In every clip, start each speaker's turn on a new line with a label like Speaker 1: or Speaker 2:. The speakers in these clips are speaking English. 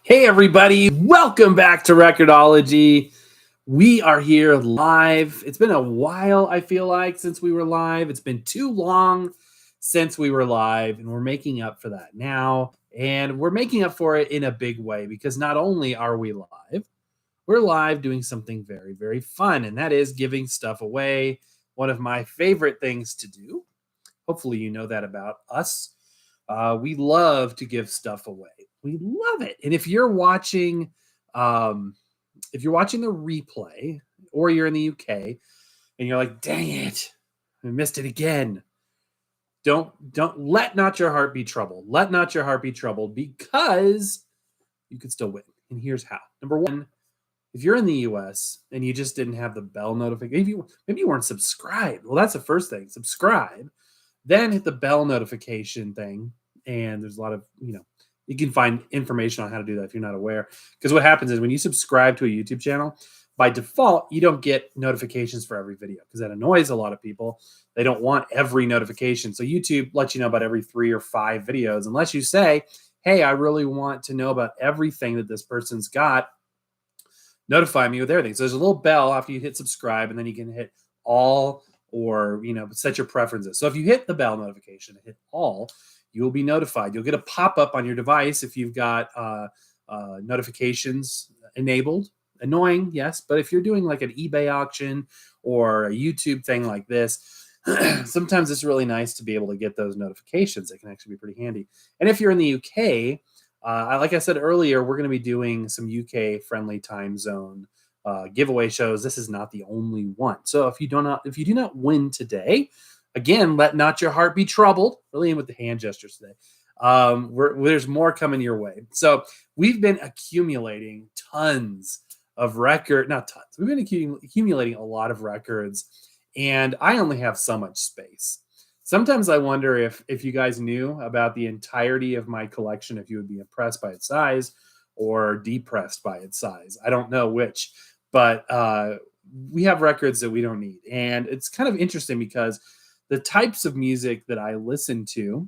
Speaker 1: Hey, everybody. Welcome back to Record-ology. We are here live. It's been a while, I feel like, since we were live. It's been too long since we were live, and we're making up for that now. And we're making up for it in a big way because not only are we live, we're live doing something very, very fun, and that is giving stuff away. One of my favorite things to do. Hopefully, you know that about us. We love to give stuff away. We love it. And um, if you're watching the replay, or you're in the UK, and you're like, "Dang it, I missed it again." Don't let not your heart be troubled. Let not your heart be troubled because you can still win. And here's how. Number one, if you're in the US and you just didn't have the bell notification, maybe you weren't subscribed. Well, that's the first thing. Subscribe, then hit the bell notification thing. And there's a lot of, you can find information on how to do that if you're not aware. Because what happens is when you subscribe to a YouTube channel, by default, you don't get notifications for every video because that annoys a lot of people. They don't want every notification. So YouTube lets you know about every 3 or 5 videos, unless you say, hey, I really want to know about everything that this person's got. Notify me with everything. So there's a little bell after you hit subscribe, and then you can hit all or, set your preferences. So if you hit the bell notification and hit all, you will be notified. You'll get a pop-up on your device if you've got notifications enabled. Annoying, yes, but if you're doing like an eBay auction or a YouTube thing like this, sometimes it's really nice to be able to get those notifications. They can actually be pretty handy. And if you're in the UK, like I said earlier, we're going to be doing some UK-friendly time zone giveaway shows. This is not the only one. So if you do not win today, again, let not your heart be troubled. Really in with the hand gestures today. There's more coming your way. So we've been accumulating tons of not tons. We've been accumulating a lot of records, and I only have so much space. Sometimes I wonder if you guys knew about the entirety of my collection, if you would be impressed by its size or depressed by its size. I don't know which, but we have records that we don't need. And it's kind of interesting because the types of music that I listen to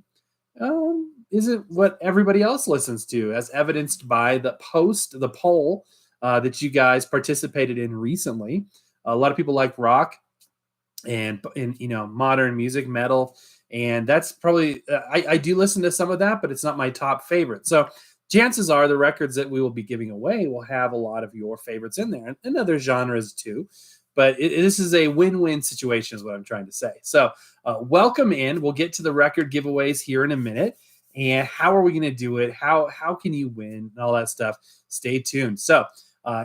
Speaker 1: isn't what everybody else listens to, as evidenced by the poll that you guys participated in recently. A lot of people like rock and modern music, metal, and that's probably I do listen to some of that, but it's not my top favorite. So chances are the records that we will be giving away will have a lot of your favorites in there, and other genres too. But this is a win-win situation is what I'm trying to say. So welcome in. We'll get to the record giveaways here in a minute. And how are we going to do it? How can you win and all that stuff? Stay tuned. So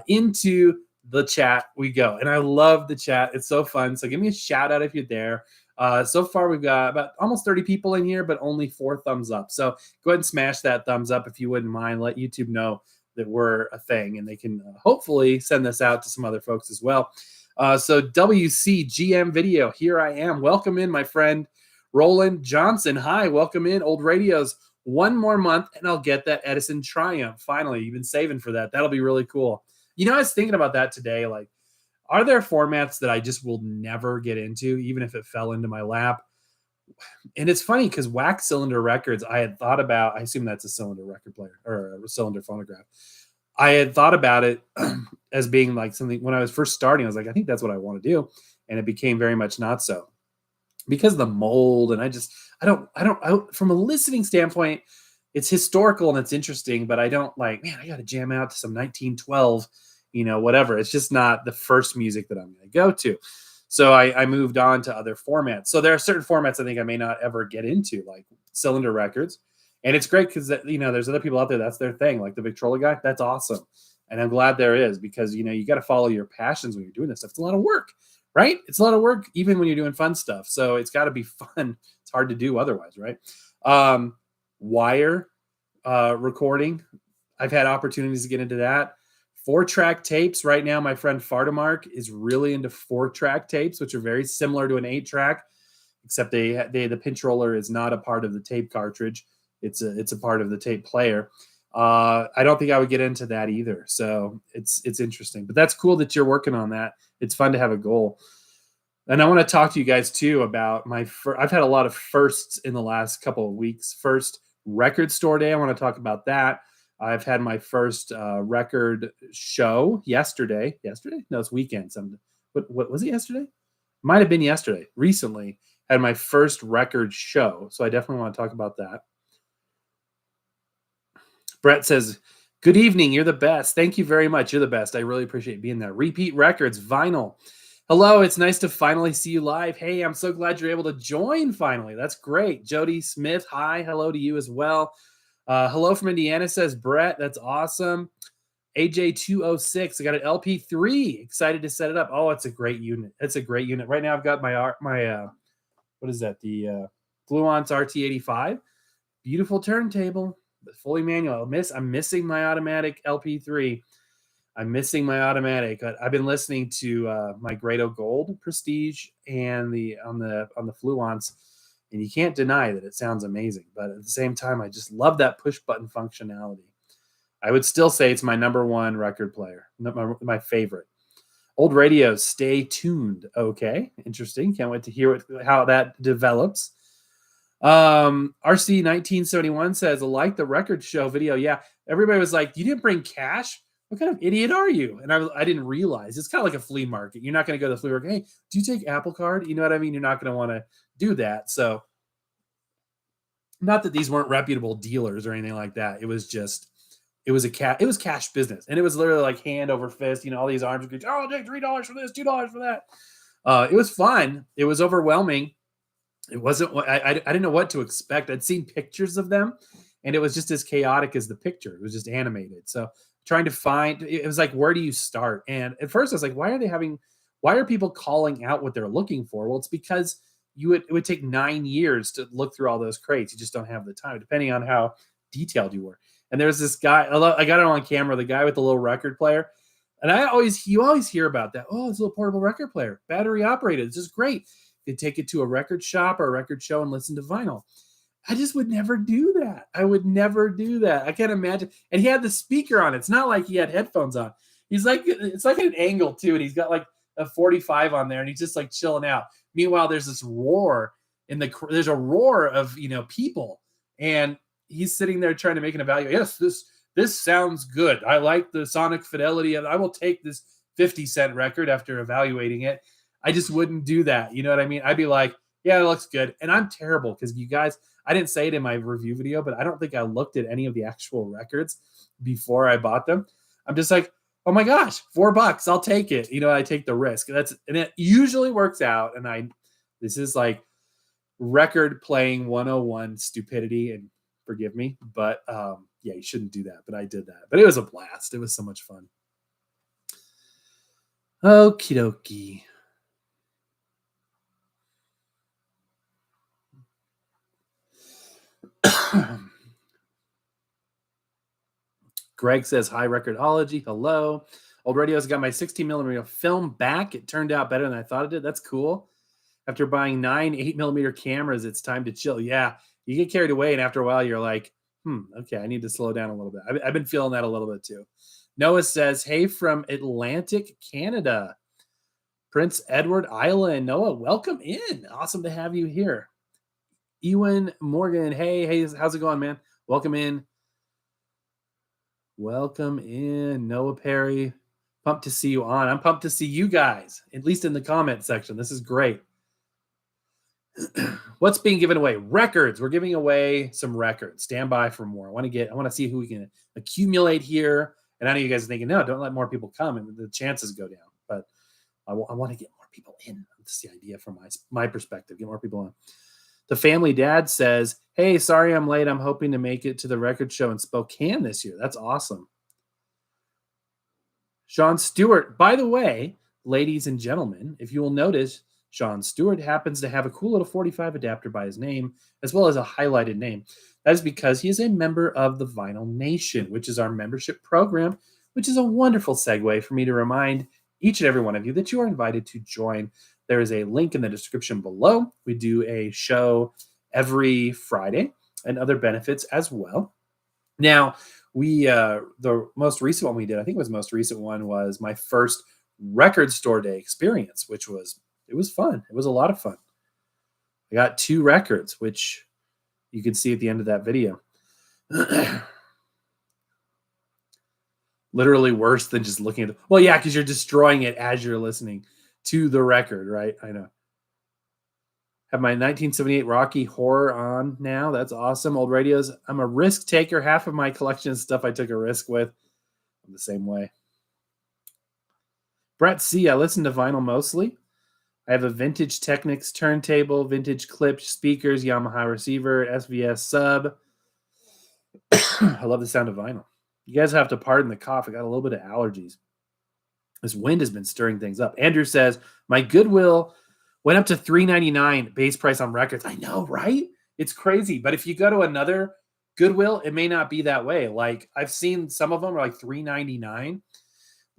Speaker 1: into the chat we go. And I love the chat. It's so fun. So give me a shout out if you're there. So far, we've got about almost 30 people in here, but only 4 thumbs up. So go ahead and smash that thumbs up if you wouldn't mind. Let YouTube know that we're a thing, and they can hopefully send this out to some other folks as well. So WCGM Video, here I am. Welcome in, my friend Roland Johnson. Hi, welcome in. Old Radios. 1 more month, and I'll get that Edison Triumph. Finally, you've been saving for that. That'll be really cool. I was thinking about that today. Like, are there formats that I just will never get into, even if it fell into my lap? And it's funny because wax cylinder records, I had thought about, I assume that's a cylinder record player or a cylinder phonograph. I had thought about it as being like something when I was first starting. I was like, I think that's what I want to do. And it became very much not so because of the mold. And I don't, from a listening standpoint, it's historical and it's interesting, but I don't like, man, I got to jam out to some 1912, whatever. It's just not the first music that I'm going to go to. So I moved on to other formats. So there are certain formats I think I may not ever get into, like cylinder records. And it's great because, there's other people out there, that's their thing. Like the Victrola guy, that's awesome. And I'm glad there is because, you got to follow your passions when you're doing this stuff. It's a lot of work, right? It's a lot of work, even when you're doing fun stuff. So it's got to be fun. It's hard to do otherwise, right? Wire recording. I've had opportunities to get into that. 4-track tapes. Right now, my friend Fardamark is really into 4-track tapes, which are very similar to an 8-track, except the pinch roller is not a part of the tape cartridge. It's a part of the tape player. I don't think I would get into that either. So it's interesting, but that's cool that you're working on that. It's fun to have a goal. And I want to talk to you guys too about I've had a lot of firsts in the last couple of weeks. First record store day. I want to talk about that. I've had my first record show yesterday. Yesterday? No, it's weekend. What was it yesterday? Might have been yesterday. Recently had my first record show. So I definitely want to talk about that. Brett says, good evening. You're the best. Thank you very much. You're the best. I really appreciate being there. Repeat Records, vinyl. Hello. It's nice to finally see you live. Hey, I'm so glad you're able to join finally. That's great. Jody Smith, hi. Hello to you as well. Hello from Indiana, says Brett. That's awesome. AJ206. I got an LP3. Excited to set it up. Oh, it's a great unit. It's a great unit. Right now I've got my what is that? The Fluence RT85. Beautiful turntable, but fully manual. I'm missing my automatic LP3. I'm missing my automatic. I've been listening to my Grado Gold Prestige and on the Fluence, and you can't deny that it sounds amazing. But at the same time, I just love that push button functionality. I would still say it's my number one record player, my favorite. Old radios, stay tuned. Okay, interesting. Can't wait to hear how that develops. RC 1971 says, I like the record show video. Yeah, everybody was like, you didn't bring cash? What kind of idiot are you? And I didn't realize. It's kind of like a flea market. You're not going to go to the flea market. Hey, do you take Apple Card? You know what I mean? You're not going to want to do that. So, not that these weren't reputable dealers or anything like that. It was just, it was cash business. And it was literally like hand over fist, all these arms. Oh, I'll take $3 for this, $2 for that. It was fun. It was overwhelming. It wasn't, I didn't know what to expect. I'd seen pictures of them and it was just as chaotic as the picture. It was just animated. So trying to find, it was like, where do you start? And at first I was like, why are people calling out what they're looking for? Well, it's because it would take 9 years to look through all those crates. You just don't have the time, depending on how detailed you were. And there's this guy, I got it on camera, the guy with the little record player. And you always hear about that. Oh, it's a little portable record player, battery operated. It's just great. You take it to a record shop or a record show and listen to vinyl. I just would never do that. I would never do that. I can't imagine. And he had the speaker on. It's not like he had headphones on. It's like an angle too. And he's got like a 45 on there and he's just like chilling out. Meanwhile, there's this roar there's a roar of, people. And he's sitting there trying to make an evaluation. Yes, this sounds good. I like the sonic fidelity of it. I will take this 50-cent record after evaluating it. I just wouldn't do that. You know what I mean? I'd be like, yeah, it looks good. And I'm terrible because you guys, I didn't say it in my review video, but I don't think I looked at any of the actual records before I bought them. I'm just like, oh my gosh, $4, I'll take it. I take the risk. And it usually works out. And this is like record playing 101 stupidity, and forgive me, but yeah, you shouldn't do that. But I did that. But it was a blast. It was so much fun. Okie dokie. Greg says, hi, Record-ology. Hello. Old Radio's got my 16 millimeter film back. It turned out better than I thought it did. That's cool. After buying 9 8 millimeter cameras, it's time to chill. Yeah, you get carried away, and after a while, you're like, okay, I need to slow down a little bit. I've been feeling that a little bit too. Noah says, hey, from Atlantic, Canada. Prince Edward Island. Noah, welcome in. Awesome to have you here. Ewan Morgan, hey, how's it going, man? Welcome in. Welcome in, Noah Perry. Pumped to see you on. I'm pumped to see you guys, at least in the comment section. This is great. What's being given away? Records. We're giving away some records. Stand by for more. I want to see who we can accumulate here. And I know you guys are thinking, no, don't let more people come, and the chances go down. But I want to get more people in. That's the idea from my perspective. Get more people on. The Family Dad says, hey, sorry I'm late. I'm hoping to make it to the record show in Spokane this year. That's awesome. Sean Stewart, by the way, ladies and gentlemen, if you will notice, Sean Stewart happens to have a cool little 45 adapter by his name, as well as a highlighted name. That is because he is a member of the Vinyl Nation, which is our membership program, which is a wonderful segue for me to remind each and every one of you that you are invited to join. There is a link in the description below. We do a show every Friday and other benefits as well. Now, the most recent one we did, I think was my first record store day experience, which was fun. It was a lot of fun. I got 2 records, which you can see at the end of that video. Literally worse than just looking at it. Well, yeah, because you're destroying it as you're listening to the record, right? I know. Have my 1978 Rocky Horror on now. That's awesome. Old radios. I'm a risk taker. Half of my collection of stuff I took a risk with. I'm the same way. Brett C. I listen to vinyl mostly. I have a vintage Technics turntable, vintage clipped speakers, Yamaha receiver, SVS sub. I love the sound of vinyl. You guys have to pardon the cough. I got a little bit of allergies. This wind has been stirring things up. Andrew says, my Goodwill went up to $3.99 base price on records. I know, right? It's crazy. But if you go to another Goodwill, it may not be that way. Like I've seen some of them are like $3.99.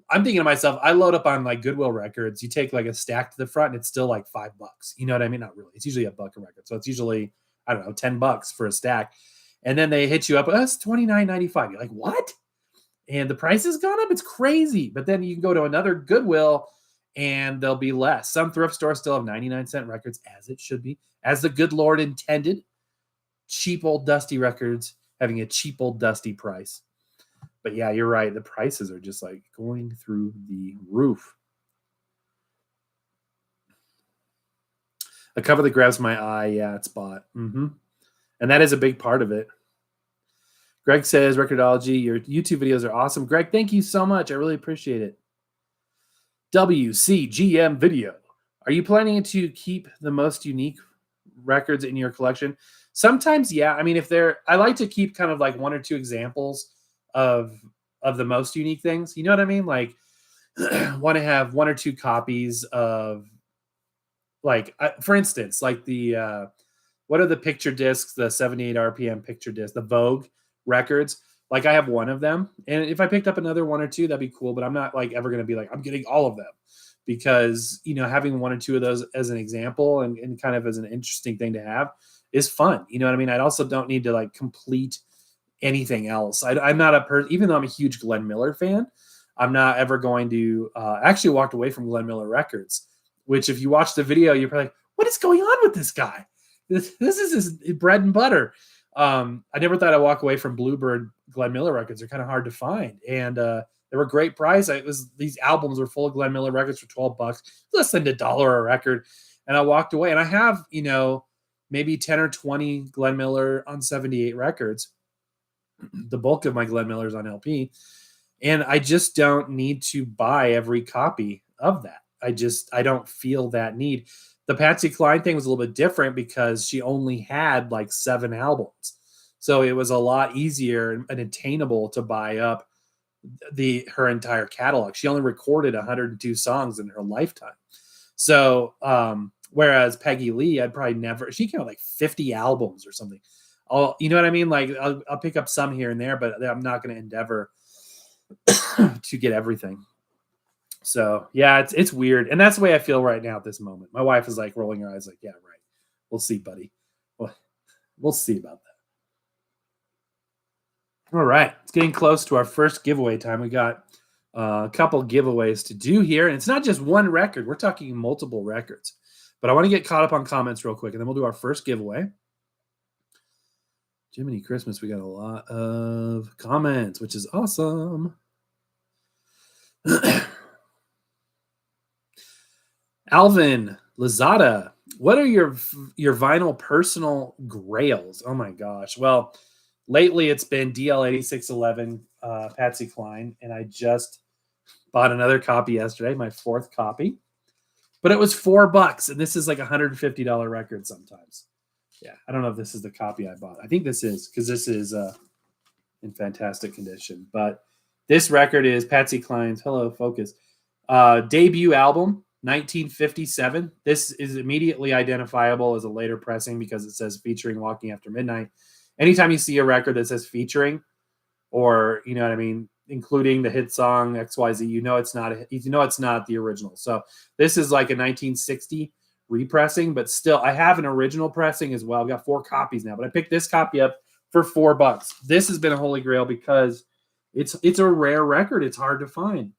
Speaker 1: I'm thinking to myself, I load up on like Goodwill records. You take like a stack to the front and it's still like $5. You know what I mean? Not really. It's usually $1 a record. So it's usually, I don't know, $10 for a stack. And then they hit you up, that's $29.95. You're like, what? And the price has gone up. It's crazy. But then you can go to another Goodwill and they'll be less. Some thrift stores still have 99-cent records, as it should be, as the good Lord intended. Cheap old dusty records having a cheap old dusty price. But yeah, you're right. The prices are just like going through the roof. A cover that grabs my eye. Yeah, it's bought. Mm-hmm. And that is a big part of it. Greg says, Record-ology, your YouTube videos are awesome. Greg, thank you so much. I really appreciate it. WCGM Video. Are you planning to keep the most unique records in your collection? Sometimes, yeah. I mean, I like to keep kind of like one or two examples of the most unique things. You know what I mean? Like, want to have one or two copies of, like, for instance, like the what are the picture discs? The 78 RPM picture disc, the Vogue records. Like I have one of them, and if I picked up another one or two, that'd be cool. But I'm not like ever going to be like I'm getting all of them, because having one or two of those as an example and kind of as an interesting thing to have is fun. You know what I mean? I also don't need to like complete anything else. I'm not a person, even though I'm a huge Glenn Miller fan. I'm not ever going to. Actually walked away from Glenn Miller records, which if you watch the video, you're probably like, what is going on with this guy? This is his bread and butter. I never thought I'd walk away from Bluebird Glenn Miller records. They're kind of hard to find. And they were a great price. These albums were full of Glenn Miller records for $12, less than $1 a record. And I walked away. And I have, maybe 10 or 20 Glenn Miller on 78 records. The bulk of my Glenn Miller's on LP. And I just don't need to buy every copy of that. I don't feel that need. The Patsy Cline thing was a little bit different because she only had like 7 albums. So it was a lot easier and attainable to buy up her entire catalog. She only recorded 102 songs in her lifetime. So, whereas Peggy Lee, she came out like 50 albums or something. You know what I mean? Like I'll pick up some here and there, but I'm not going to endeavor to get everything. So yeah, it's weird. And that's the way I feel right now at this moment. My wife is like rolling her eyes like, yeah, right. We'll see, buddy. We'll see about that. All right. It's getting close to our first giveaway time. We got a couple giveaways to do here. And it's not just one record. We're talking multiple records. But I want to get caught up on comments real quick, and then we'll do our first giveaway. Jiminy Christmas, we got a lot of comments, which is awesome. Alvin Lazada, what are your vinyl personal grails? Oh my gosh. Well, lately it's been DL8611 Patsy Cline, and I just bought another copy yesterday, my 4th copy. But it was $4, and this is like $150 record sometimes. Yeah, I don't know if this is the copy I bought. I think this is, because this is in fantastic condition. But this record is Patsy Cline's Hello Focus debut album, 1957. This is immediately identifiable as a later pressing because it says featuring Walking After Midnight. Anytime you see a record that says featuring, or you know what I mean, including the hit song XYZ, it's not the original. So this is like a 1960 repressing, but still I have an original pressing as well. I've got 4 copies now, but I picked this copy up for $4. This has been a holy grail because it's a rare record. It's hard to find.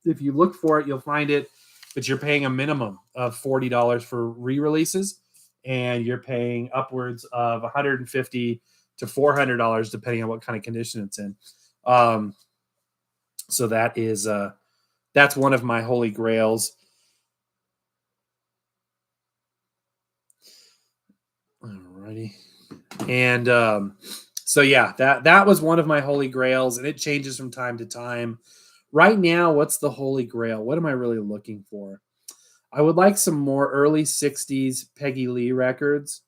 Speaker 1: If you look for it, you'll find it, but you're paying a minimum of $40 for re-releases, and you're paying upwards of $150 to $400 depending on what kind of condition it's in. So that is that's one of my holy grails. Alrighty. And so yeah, that was one of my holy grails, and it changes from time to time. Right now, what's the holy grail? What am I really looking for? I would like some more early 60s Peggy Lee records.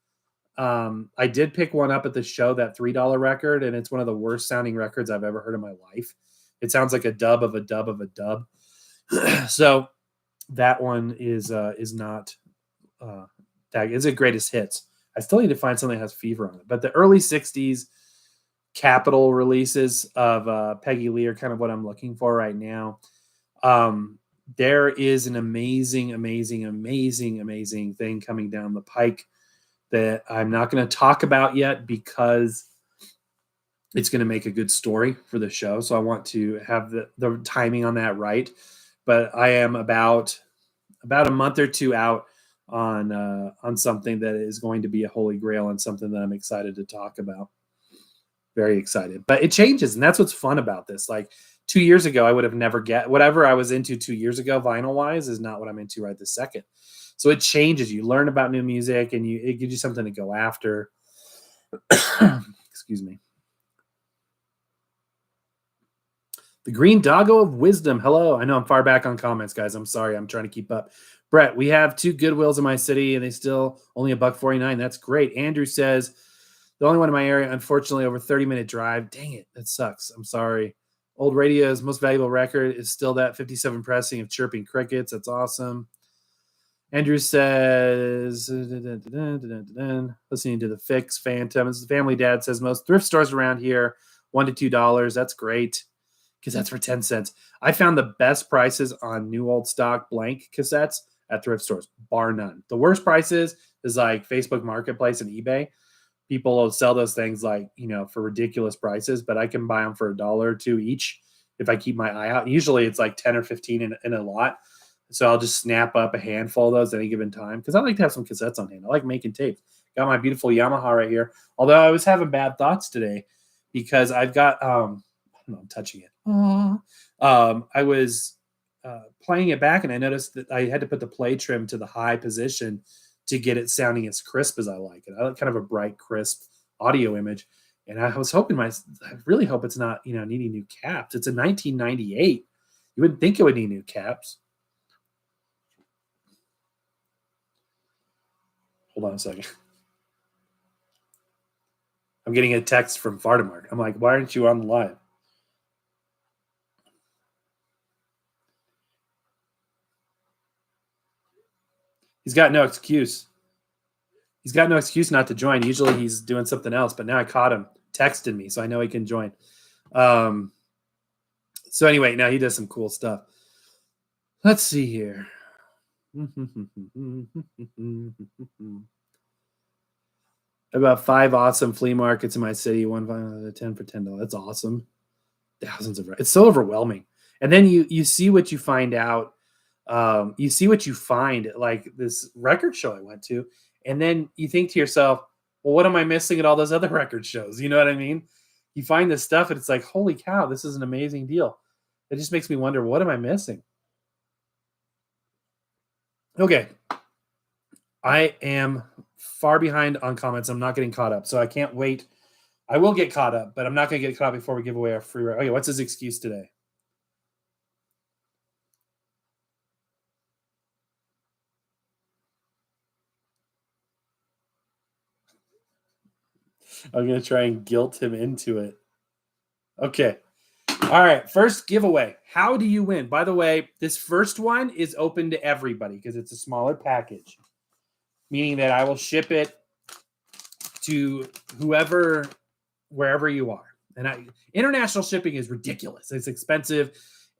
Speaker 1: I did pick one up at the show, that $3 record, and it's one of the worst sounding records I've ever heard in my life. It sounds like a dub of a dub of a dub. So that one is not that is it greatest hits. I still need to find something that has Fever on it. But the early 60s Capitol releases of Peggy Lee are kind of what I'm looking for right now. There is an amazing, amazing, amazing, amazing thing coming down the pike that I'm not going to talk about yet because it's going to make a good story for the show. So I want to have the timing on that right. But I am about a month or two out on something that is going to be a holy grail and something that I'm excited to talk about. Very excited. But it changes, and that's what's fun about this. Like 2 years ago, I would have never whatever I was into 2 years ago, vinyl wise, is not what I'm into right this second. So it changes. You learn about new music, and it gives you something to go after. Excuse me. The Green Doggo of Wisdom. Hello. I know I'm far back on comments, guys. I'm sorry. I'm trying to keep up. Brett, we have 2 Goodwills in my city, and they still only $1.49. That's great. Andrew says, the only one in my area, unfortunately, over 30-minute drive. Dang it. That sucks. I'm sorry. Old Radio's most valuable record is still that 57 pressing of Chirping Crickets. That's awesome. Andrew says, listening to the Fix Phantom. His family dad says most thrift stores around here, $1 to $2. That's great because that's for 10 cents. I found the best prices on new old stock blank cassettes at thrift stores, bar none. The worst prices is like Facebook Marketplace and eBay. People will sell those things like, for ridiculous prices, but I can buy them for $1 or $2 each if I keep my eye out. Usually it's like 10 or 15 in a lot. So I'll just snap up a handful of those at any given time because I like to have some cassettes on hand. I like making tapes. Got my beautiful Yamaha right here. Although I was having bad thoughts today because I've got, I don't know, I'm touching it. I was playing it back and I noticed that I had to put the play trim to the high position to get it sounding as crisp as I like it. I like kind of a bright, crisp audio image. And I was hoping I really hope it's not, needing new caps. It's a 1998. You wouldn't think it would need new caps. Hold on a second. I'm getting a text from Vardamark. I'm like, why aren't you on the live? He's got no excuse. He's got no excuse not to join. Usually he's doing something else, but now I caught him texting me, so I know he can join. So anyway, now he does some cool stuff. Let's see here. About 5 awesome flea markets in my city. 1 10 for $10. That's awesome. Thousands of. It's so overwhelming. And then you see what you find out. You see what you find, like this record show I went to, and then you think to yourself, well, what am I missing at all those other record shows? You know what I mean? You find this stuff and it's like, holy cow, this is an amazing deal. It just makes me wonder, what am I missing? Okay. I am far behind on comments. I'm not getting caught up, so I can't wait. I will get caught up, but I'm not going to get caught up before we give away our free ride. Okay, what's his excuse today? I'm going to try and guilt him into it. Okay. All right. First giveaway. How do you win? By the way, this first one is open to everybody because it's a smaller package, meaning that I will ship it to wherever you are. And international shipping is ridiculous. It's expensive.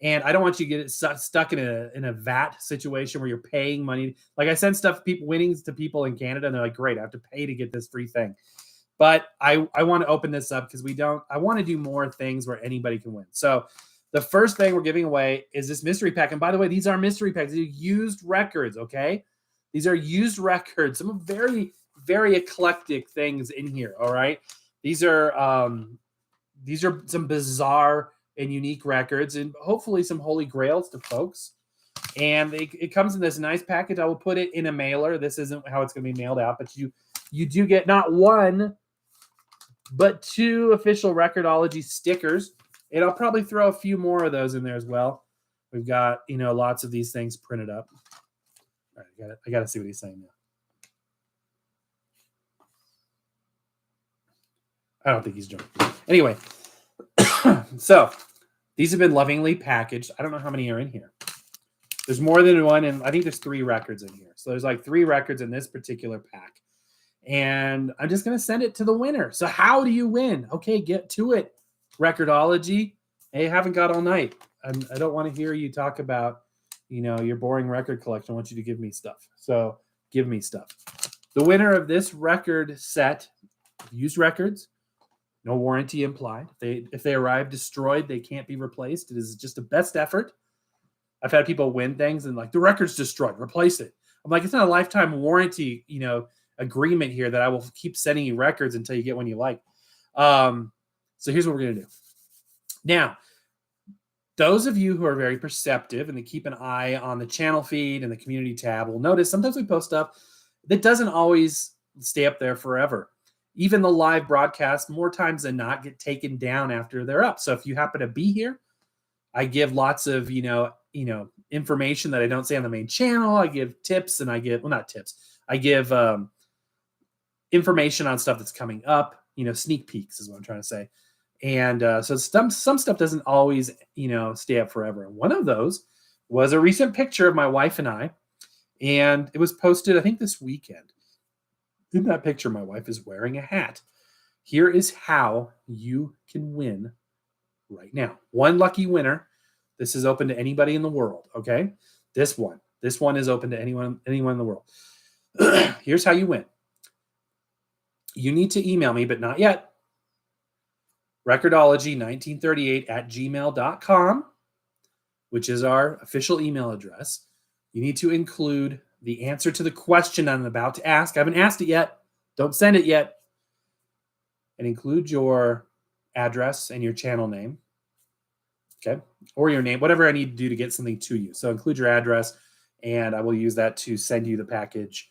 Speaker 1: And I don't want you to get stuck in a VAT situation where you're paying money. Like I send winnings to people in Canada, and they're like, great, I have to pay to get this free thing. But I want to open this up because I want to do more things where anybody can win. So the first thing we're giving away is this mystery pack. And by the way, these are mystery packs. These are used records, okay? These are used records. Some very, very eclectic things in here, all right? These are some bizarre and unique records, and hopefully some holy grails to folks. And it comes in this nice package. I will put it in a mailer. This isn't how it's going to be mailed out, but you do get not one, but 2 official Record-ology stickers. And I'll probably throw a few more of those in there as well. We've got, lots of these things printed up. All right, I got to see what he's saying now. I don't think he's joking. Anyway, so these have been lovingly packaged. I don't know how many are in here. There's more than one, and I think there's 3 records in here. So there's like 3 records in this particular pack. And I'm just going to send it to the winner. So how do you win? Okay, get to it, Record-ology. Hey, haven't got all night. I don't want to hear you talk about, your boring record collection. I want you to give me stuff. So give me stuff. The winner of this record set, used records, no warranty implied. If they arrive destroyed, they can't be replaced. It is just a best effort. I've had people win things and like, the record's destroyed, replace it. I'm like, it's not a lifetime warranty, agreement here that I will keep sending you records until you get one you like. So here's what we're going to do. Now, those of you who are very perceptive and they keep an eye on the channel feed and the community tab will notice sometimes we post stuff that doesn't always stay up there forever. Even the live broadcasts, more times than not, get taken down after they're up. So if you happen to be here, I give lots of, information that I don't say on the main channel. I give tips and not tips. I give information on stuff that's coming up, sneak peeks is what I'm trying to say. And so some stuff doesn't always, stay up forever. And one of those was a recent picture of my wife and I, and it was posted, I think, this weekend. In that picture, my wife is wearing a hat. Here is how you can win right now. One lucky winner. This is open to anybody in the world, okay? This one is open to anyone in the world. Here's how you win. You need to email me, but not yet. Record-ology1938@gmail.com, which is our official email address. You need to include the answer to the question I'm about to ask. I haven't asked it yet. Don't send it yet. And include your address and your channel name. Okay? Or your name, whatever I need to do to get something to you. So include your address, and I will use that to send you the package.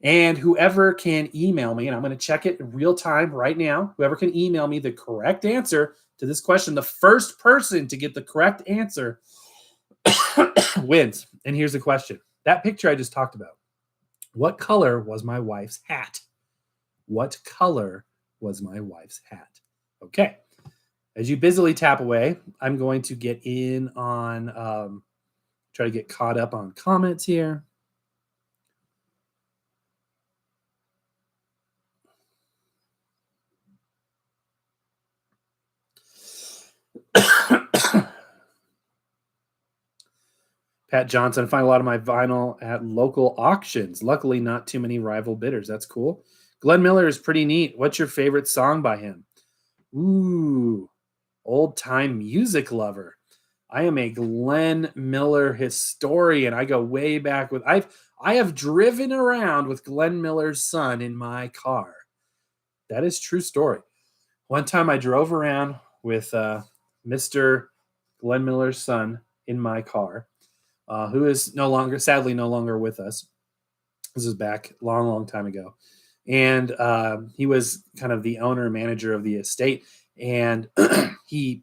Speaker 1: And whoever can email me, and I'm going to check it in real time right now, whoever can email me the correct answer to this question, the first person to get the correct answer wins. And here's the question. That picture I just talked about, what color was my wife's hat? What color was my wife's hat? Okay. As you busily tap away, I'm going to get in on, try to get caught up on comments here. Pat Johnson, I find a lot of my vinyl at local auctions. Luckily, not too many rival bidders. That's cool. Glenn Miller is pretty neat. What's your favorite song by him? Ooh, old-time music lover. I am a Glenn Miller historian. I go way back with I have driven around with Glenn Miller's son in my car. That is true story. One time I drove around with Mr. Glenn Miller's son in my car, who is sadly no longer with us. This is back long time ago. And he was kind of the owner and manager of the estate. And he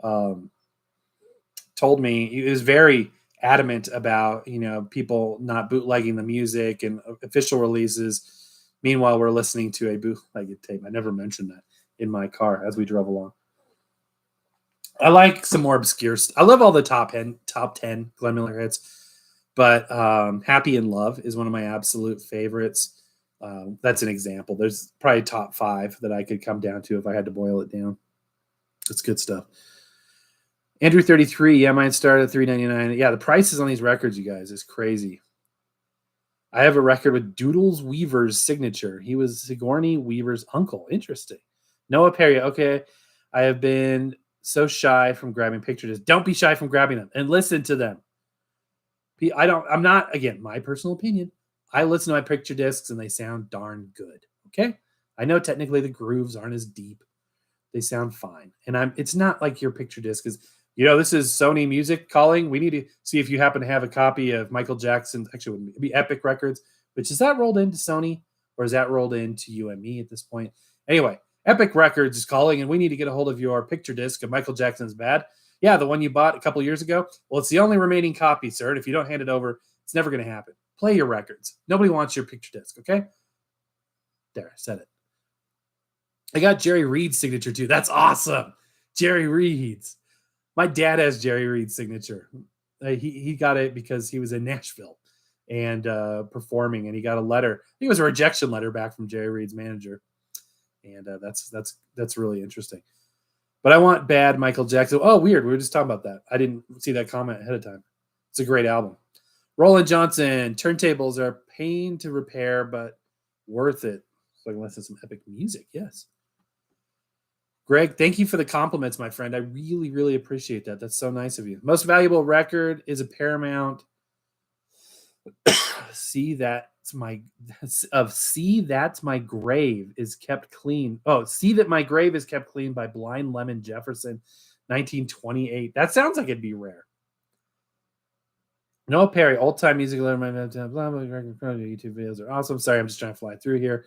Speaker 1: told me, he was very adamant about, people not bootlegging the music and official releases. Meanwhile, we're listening to a bootlegged tape. I never mentioned that in my car as we drove along. I like some more obscure stuff. I love all the top 10 Glenn Miller hits, but Happy in Love is one of my absolute favorites. That's an example. There's probably top 5 that I could come down to if I had to boil it down. It's good stuff. Andrew 33, yeah, mine started at $3.99. Yeah, the prices on these records, you guys, is crazy. I have a record with Doodles Weaver's signature. He was Sigourney Weaver's uncle. Interesting. Noah Perry, okay. I have been so shy from grabbing picture discs. Don't be shy from grabbing them and listen to them. I'm not, again, my personal opinion. I listen to my picture discs and they sound darn good. Okay. I know technically the grooves aren't as deep. They sound fine. And it's not like your picture disc is, this is Sony Music calling. We need to see if you happen to have a copy of Michael Jackson's, actually, it would be Epic Records, which is that rolled into Sony or is that rolled into you and me at this point? Anyway, Epic Records is calling and we need to get a hold of your picture disc of Michael Jackson's Bad. Yeah, the one you bought a couple years ago. Well, it's the only remaining copy, sir. And if you don't hand it over, it's never going to happen. Play your records. Nobody wants your picture disc, okay? There, I said it. I got Jerry Reed's signature too. That's awesome. Jerry Reed's. My dad has Jerry Reed's signature. He got it because he was in Nashville and performing, and he got a letter. I think it was a rejection letter back from Jerry Reed's manager, and that's really interesting. But I want Bad Michael Jackson. Oh, weird. We were just talking about that. I didn't see that comment ahead of time. It's a great album. Roland Johnson. Turntables are a pain to repair, but worth it. So I can listen to some epic music. Yes. Greg, thank you for the compliments, my friend. I really, really appreciate that. That's so nice of you. Most valuable record is a Paramount. See That's My Grave is Kept Clean. Oh, See That My Grave is Kept Clean by Blind Lemon Jefferson, 1928. That sounds like it'd be rare. Noah Perry, old time music. YouTube videos are awesome. Sorry, I'm just trying to fly through here.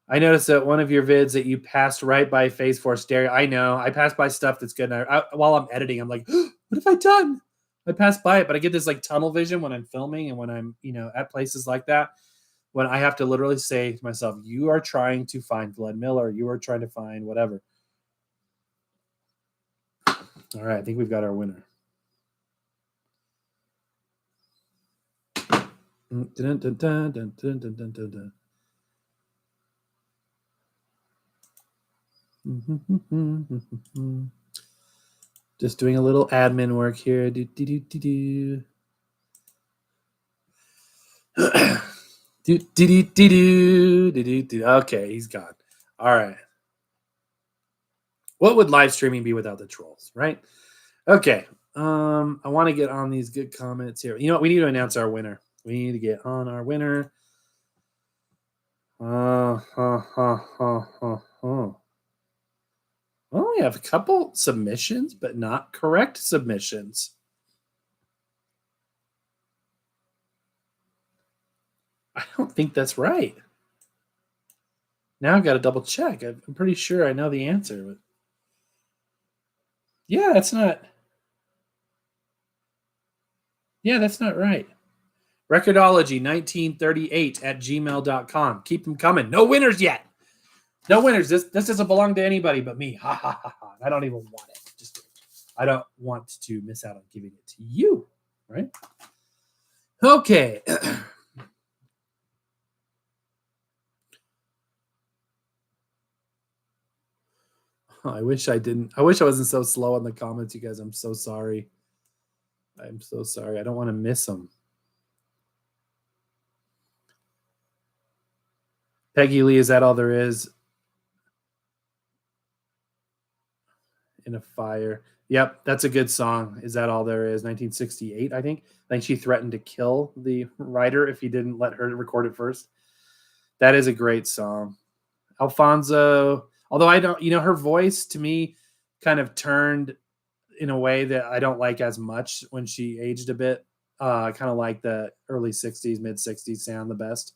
Speaker 1: I noticed that one of your vids that you passed right by Phase 4 stereo. I know. I pass by stuff that's good. And while I'm editing, I'm like, what have I done? I pass by it, but I get this like tunnel vision when I'm filming and when I'm, at places like that, when I have to literally say to myself, you are trying to find Glenn Miller. You are trying to find whatever. All right. I think we've got our winner. Dun, dun, dun, dun, dun, dun, dun, dun, dun. Just doing a little admin work here. Okay, he's gone. All right. What would live streaming be without the trolls, right? Okay. I want to get on these good comments here. You know what? We need to announce our winner. We need to get on our winner. Well, we have a couple submissions, but not correct submissions. I don't think that's right. Now I've got to double check. I'm pretty sure I know the answer. But yeah, that's not. Yeah, that's not right. Record-ology 1938 at gmail.com. Keep them coming. No winners yet. No winners. This doesn't belong to anybody but me. Ha ha ha ha. I don't even want it. I don't want to miss out on giving it to you. Right? Okay. I wish I wasn't so slow on the comments, you guys. I'm so sorry. I'm so sorry. I don't want to miss them. Peggy Lee, is that all there is? In a Fire. Yep, that's a good song. Is that all there is? 1968, I think. I think she threatened to kill the writer if he didn't let her record it first. That is a great song. Alfonso, although I don't, her voice to me kind of turned in a way that I don't like as much when she aged a bit. I kind of like the early 60s, mid 60s sound the best.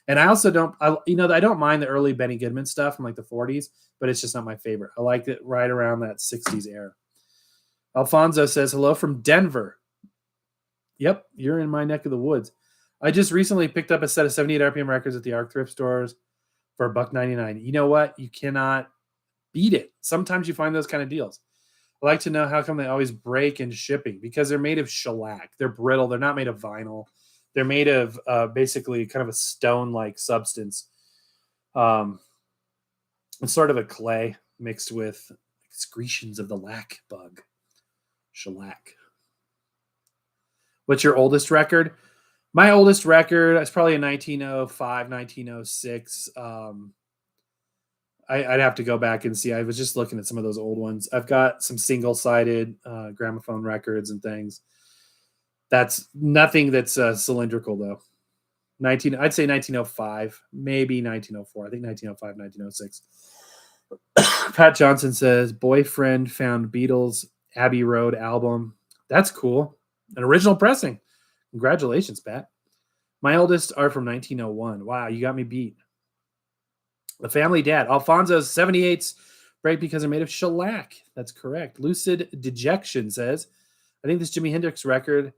Speaker 1: And I also I don't mind the early Benny Goodman stuff from like the 40s, but it's just not my favorite. I like it right around that 60s era. Alfonso says, hello from Denver. Yep, you're in my neck of the woods. I just recently picked up a set of 78 RPM records at the ARC thrift stores for $1.99. You know what? You cannot beat it. Sometimes you find those kind of deals. I like to know how come they always break in shipping, because they're made of shellac. They're brittle. They're not made of vinyl. They're made of basically kind of a stone-like substance. It's sort of a clay mixed with excretions of the lac bug. Shellac. What's your oldest record? My oldest record is probably a 1905, 1906. I'd have to go back and see. I was just looking at some of those old ones. I've got some single-sided gramophone records and things. That's nothing that's cylindrical, though. I'd say 1905, maybe 1904. I think 1905, 1906. Pat Johnson says, boyfriend found Beatles Abbey Road album. That's cool. An original pressing. Congratulations, Pat. My oldest are from 1901. Wow, you got me beat. The Family Dad. Alfonso's 78s break because they're made of shellac. That's correct. Lucid Dejection says, I think this Jimi Hendrix record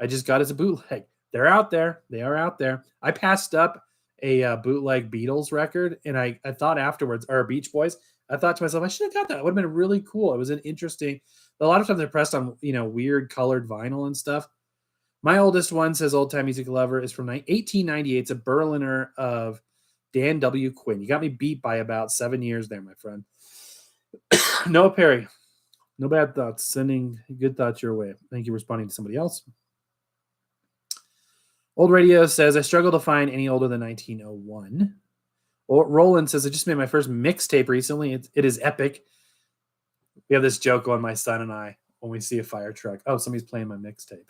Speaker 1: I just got as a bootleg. They're out there. They are out there. I passed up a bootleg Beatles record, and I thought afterwards, or Beach Boys, I thought to myself, I should have got that. It would have been really cool. It was an interesting. A lot of times they're pressed on weird colored vinyl and stuff. My oldest one, says Old Time Music Lover, is from 1898. It's a Berliner of Dan W. Quinn. You got me beat by about 7 years there, my friend. Noah Perry. No bad thoughts. Sending good thoughts your way. Thank you for responding to somebody else. Old Radio says, I struggle to find any older than 1901. Roland says, I just made my first mixtape recently. It is epic. We have this joke on, my son and I, when we see a fire truck. Oh, somebody's playing my mixtape.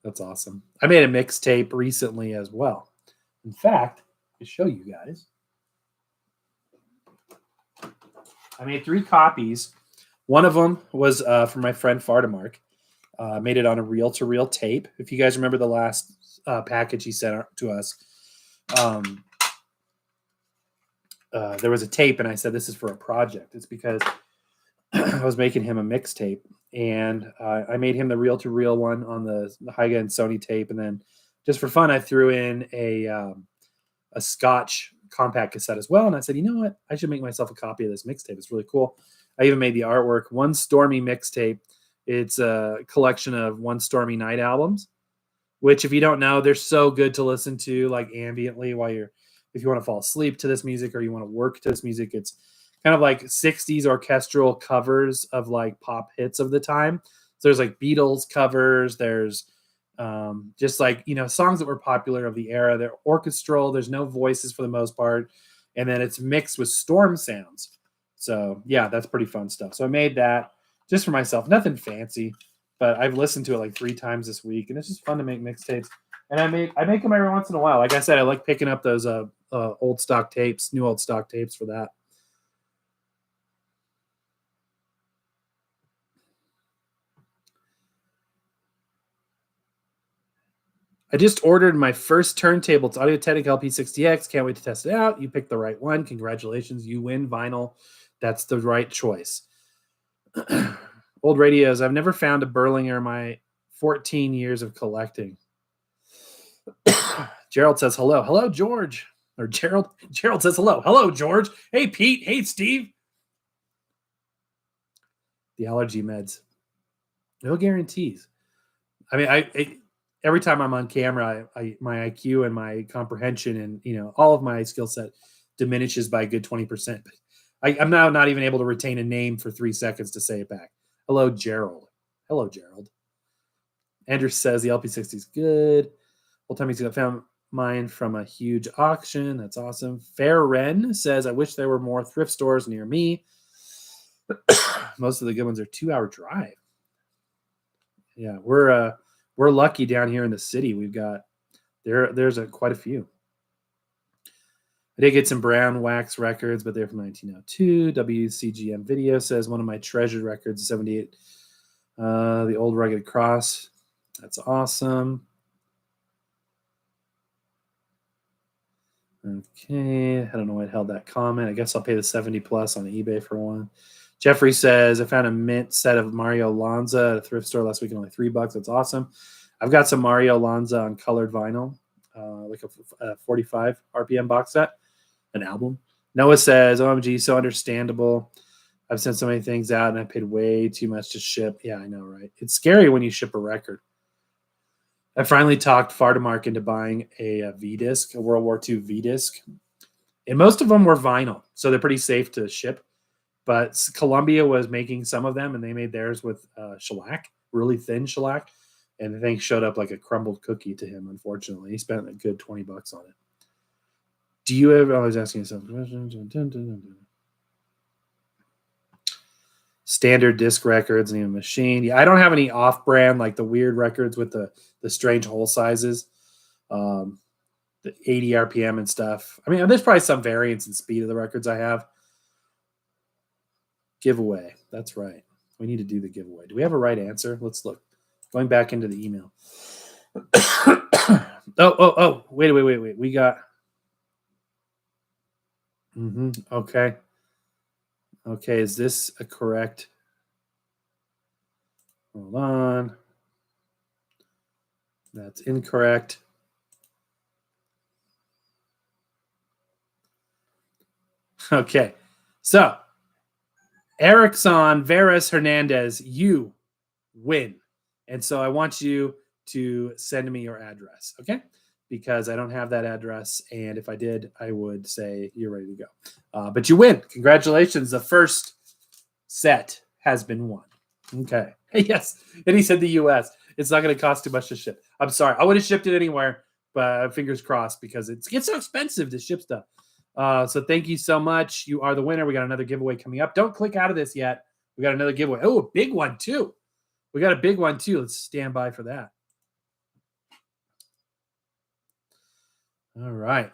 Speaker 1: That's awesome. I made a mixtape recently as well. In fact, to show you guys, I made 3 copies. One of them was from my friend Fardamark. Made it on a reel-to-reel tape. If you guys remember the last package he sent to us, there was a tape, and I said, this is for a project. It's because I was making him a mixtape, and I made him the reel-to-reel one on the Hyga and Sony tape, and then just for fun, I threw in a Scotch compact cassette as well, and I said, you know what? I should make myself a copy of this mixtape. It's really cool. I even made the artwork. One Stormy mixtape. It's a collection of One Stormy Night albums, which, if you don't know, they're so good to listen to, like, ambiently while if you want to fall asleep to this music or you want to work to this music. It's kind of like 60s orchestral covers of like pop hits of the time. So there's like Beatles covers. There's just like, songs that were popular of the era. They're orchestral. There's no voices for the most part. And then it's mixed with storm sounds. So yeah, that's pretty fun stuff. So I made that just for myself. Nothing fancy, but I've listened to it like 3 times this week, and it's just fun to make mixtapes. And I make them every once in a while. Like I said, I like picking up those old stock tapes, new old stock tapes for that. I just ordered my first turntable. It's Audio-Technica LP60X. Can't wait to test it out. You picked the right one. Congratulations. You win vinyl. That's the right choice. Old radios. I've never found a Berlinger in my 14 years of collecting. Gerald says hello. Hello, George. Or Gerald. Gerald says hello. Hello, George. Hey, Pete. Hey, Steve. The allergy meds. No guarantees. I mean, every time I'm on camera, my IQ and my comprehension and all of my skill set diminishes by a good 20%. But I'm now not even able to retain a name for 3 seconds to say it back. Hello, Gerald. Hello, Gerald. Andrew says the LP60 is good. Whole time he's gonna found mine from a huge auction. That's awesome. Fair Ren says, I wish there were more thrift stores near me. Most of the good ones are 2-hour drive. Yeah, we're lucky down here in the city. We've got there's quite a few. I did get some Brown Wax records, but they're from 1902. WCGM Video says one of my treasured records is 78. The Old Rugged Cross. That's awesome. Okay, I don't know why I held that comment. I guess I'll pay the 70 plus on eBay for one. Jeffrey says, I found a mint set of Mario Lanza at a thrift store last week, only $3. That's awesome. I've got some Mario Lanza on colored vinyl, like a 45 RPM box set, an album. Noah says, OMG, so understandable. I've sent so many things out and I paid way too much to ship. Yeah, I know, right? It's scary when you ship a record. I finally talked Fardamark into buying a V-disc, a World War II V-disc. And most of them were vinyl, so they're pretty safe to ship. But Columbia was making some of them, and they made theirs with shellac, really thin shellac. And the thing showed up like a crumbled cookie to him, unfortunately. He spent a good $20 on it. Do you ever... I was asking you something. Standard disc records and even machine. Yeah, I don't have any off-brand, like the weird records with the strange hole sizes. the 80 RPM and stuff. I mean, there's probably some variance in speed of the records I have. Giveaway. That's right. We need to do the giveaway. Do we have a right answer? Let's look. Going back into the email. Oh. Wait. We got. Okay. Okay. Is this a correct? Hold on. That's incorrect. Okay. So, Erickson Veras Hernandez, you win. And so I want you to send me your address, okay? Because I don't have that address. And if I did, I would say you're ready to go. But you win. Congratulations. The first set has been won. Okay. Yes. And he said the U.S. It's not going to cost too much to ship. I'm sorry. I would have shipped it anywhere, but fingers crossed because it gets so expensive to ship stuff. So thank you so much. You are the winner. We got another giveaway coming up. Don't click out of this yet. We got another giveaway. Oh, a big one too. We got a big one too. Let's stand by for that. All right.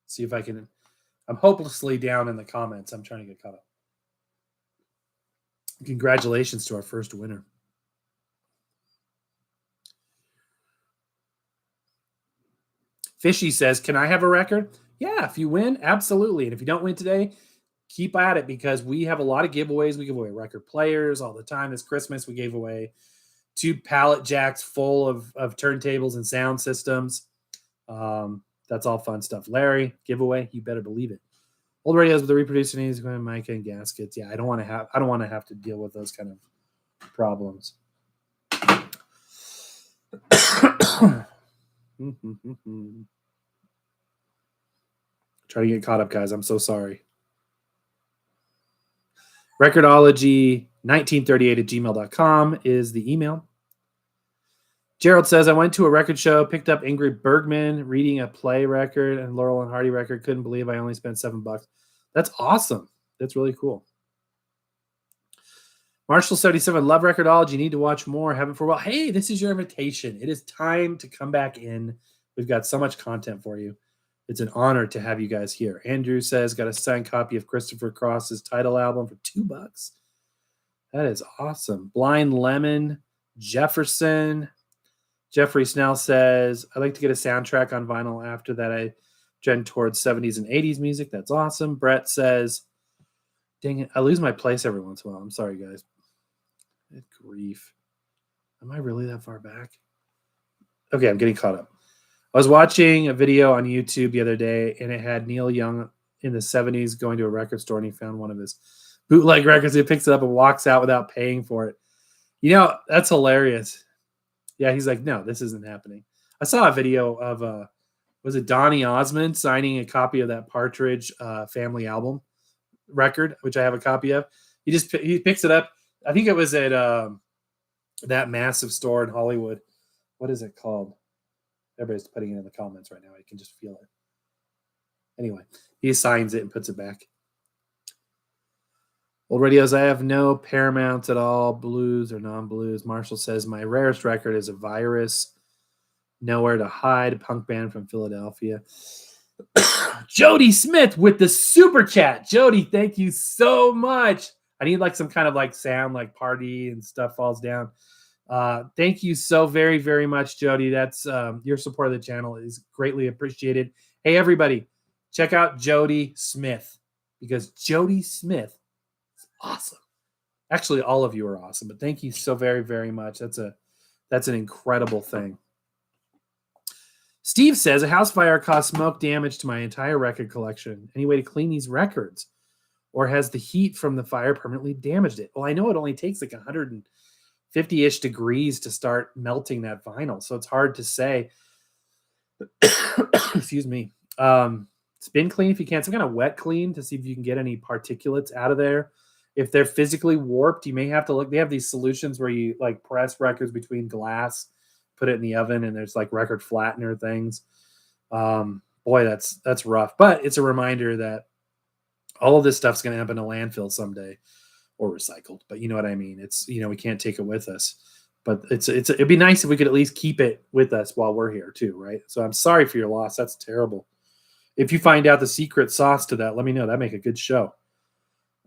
Speaker 1: See if I can. I'm hopelessly down in the comments. I'm trying to get caught up. Congratulations to our first winner. Fishy says, can I have a record? Yeah, if you win, absolutely. And if you don't win today, keep at it because we have a lot of giveaways. We give away record players all the time. This Christmas, we gave away 2 pallet jacks full of turntables and sound systems. That's all fun stuff. Larry, giveaway, you better believe it. Old radios with the reproducer needs, mic and gaskets. Yeah, I don't want to have to deal with those kind of problems. Try to get caught up, guys. I'm so sorry. Record-ology 1938 at gmail.com is the email. Gerald says, I went to a record show, picked up Ingrid Bergman reading a play record and Laurel and Hardy record. Couldn't believe I only spent $7. That's awesome. That's really cool. Marshall 77, love Record-ology. You need to watch more. Haven't for a while. Hey, this is your invitation. It is time to come back in. We've got so much content for you. It's an honor to have you guys here. Andrew says, got a signed copy of Christopher Cross's title album for $2. That is awesome. Blind Lemon, Jefferson. Jeffrey Snell says, I'd like to get a soundtrack on vinyl. After that, I trend towards 70s and 80s music. That's awesome. Brett says, dang it, I lose my place every once in a while. I'm sorry, guys. Good grief. Am I really that far back? Okay, I'm getting caught up. I was watching a video on YouTube the other day, and it had Neil Young in the 70s going to a record store, and he found one of his bootleg records. He picks it up and walks out without paying for it. You know, that's hilarious. Yeah, he's like, no, this isn't happening. I saw a video of, was it Donny Osmond signing a copy of that Partridge Family album record, which I have a copy of. He picks it up. I think it was at that massive store in Hollywood. What is it called? Everybody's putting it in the comments right now. I can just feel it. Anyway, he signs it and puts it back. Old radios, I have no Paramounts at all, blues or non-blues. Marshall says, my rarest record is a Virus, Nowhere to Hide, punk band from Philadelphia. Jody Smith with the super chat. Jody, thank you so much. I need like some kind of like sound like party and stuff falls down. Thank you so very, very much, Jody. That's your support of the channel is greatly appreciated. Hey, everybody, check out Jody Smith because Jody Smith is awesome. Actually, all of you are awesome, but thank you so very, very much. That's an incredible thing. Steve says, a house fire caused smoke damage to my entire record collection. Any way to clean these records? Or has the heat from the fire permanently damaged it? Well, I know it only takes like 150-ish degrees to start melting that vinyl, so it's hard to say. Excuse me. Spin clean if you can. Some kind of wet clean to see if you can get any particulates out of there. If they're physically warped, you may have to look. They have these solutions where you like press records between glass, put it in the oven, and there's like record flattener things. Boy, that's rough. But it's a reminder that all of this stuff's going to end up in a landfill someday or recycled. But you know what I mean? It's, we can't take it with us. But it'd be nice if we could at least keep it with us while we're here too, right? So I'm sorry for your loss. That's terrible. If you find out the secret sauce to that, let me know. That'd make a good show.